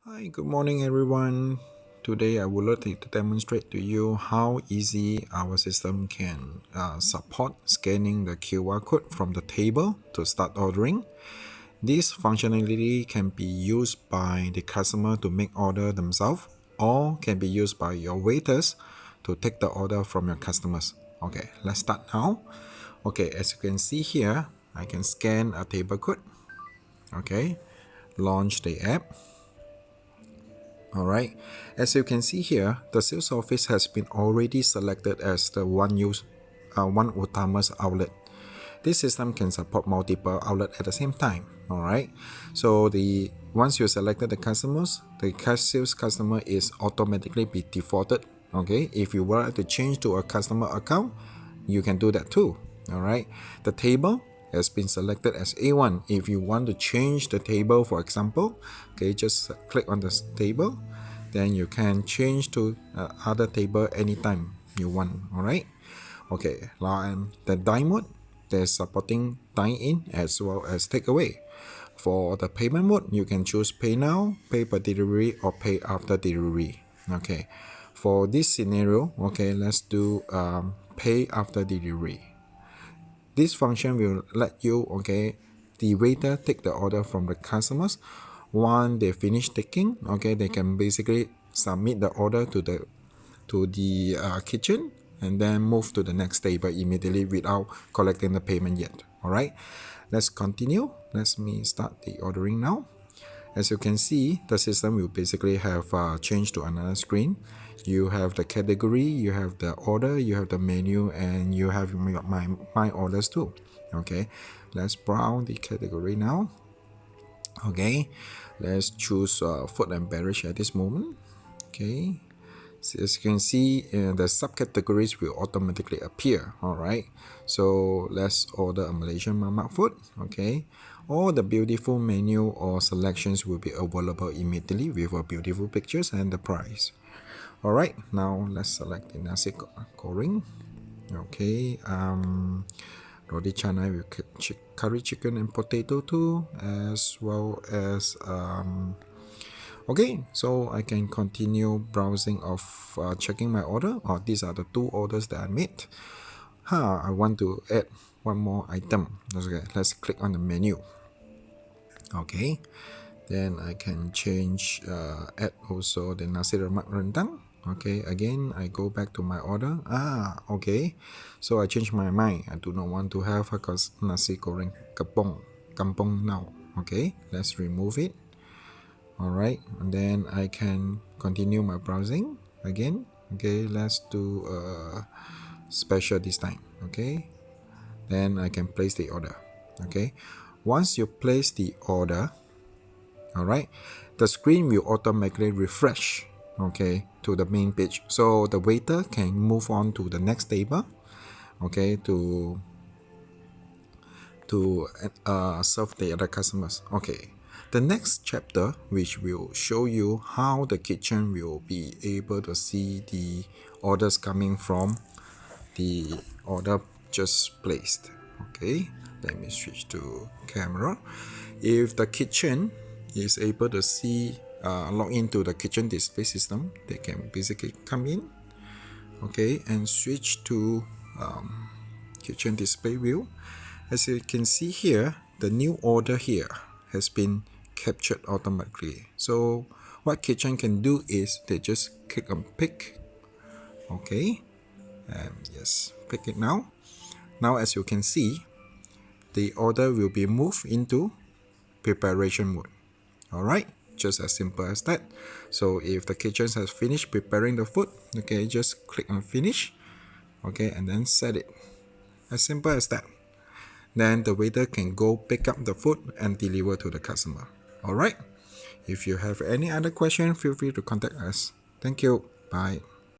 Hi, good morning everyone. Today I would like to demonstrate to you how easy our system can support scanning the QR code from the table to start ordering. This functionality can be used by the customer to make order themselves or can be used by your waiters to take the order from your customers. Okay, let's start now. Okay, as you can see here, I can scan a table code. Okay, launch the app. Alright, as you can see here, the sales office has been already selected as the one Utama's outlet. This system can support multiple outlets at the same time. Alright, so once you selected the customers, the sales customer is automatically be defaulted. Okay, if you would like to change to a customer account, you can do that too. Alright, the table has been selected as A1. If you want to change the table, for example, okay, just click on the table, then you can change to other table anytime you want. Alright, okay, now the dine mode, they're supporting dine in as well as takeaway. For the payment mode, you can choose pay now, pay per delivery, or pay after delivery. Okay, for this scenario, okay, let's do pay after delivery. This function will let you, okay, the waiter take the order from the customers. Once they finish taking, okay, they can basically submit the order to the kitchen and then move to the next table immediately without collecting the payment yet. Alright, let's continue. Let me start the ordering now. As you can see, the system will basically have changed to another screen. You have the category, you have the order, you have the menu, and you have my orders too. Okay, let's browse the category now. Okay, let's choose food and beverage at this moment. Okay, so as you can see, the subcategories will automatically appear. Alright, so let's order a Malaysian mamak food. Okay, all the beautiful menu or selections will be available immediately with beautiful pictures and the price. Alright, now let's select the nasi goreng. Okay, roti canai with curry chicken and potato too, as well as okay, so I can continue browsing of checking my order. These are the two orders that I made. I want to add one more item. Okay, let's click on the menu. Okay, then I can change add also the nasi lemak rendang. Okay, again I go back to my order. Okay, so I change my mind. I do not want to have a nasi goreng kampung now. Okay, let's remove it. Alright, and then I can continue my browsing again. Okay, let's do special this time. Okay, then I can place the order. Okay, once you place the order, alright, the screen will automatically refresh, okay, to the main page, so the waiter can move on to the next table, okay, to serve the other customers. Okay, the next chapter, which will show you how the kitchen will be able to see the orders coming from the order just placed. Okay, let me switch to camera. If the kitchen is able to see log into the kitchen display system, they can basically come in, okay, and switch to kitchen display view. As you can see here, the new order here has been captured automatically. So what kitchen can do is they just click on pick. Okay, and yes, pick it now. Now as you can see, the order will be moved into preparation mode. Alright, just as simple as that. So if the kitchen has finished preparing the food, okay, just click on finish, okay, and then set it. As simple as that. Then the waiter can go pick up the food and deliver to the customer. Alright, if you have any other question, feel free to contact us. Thank you. Bye.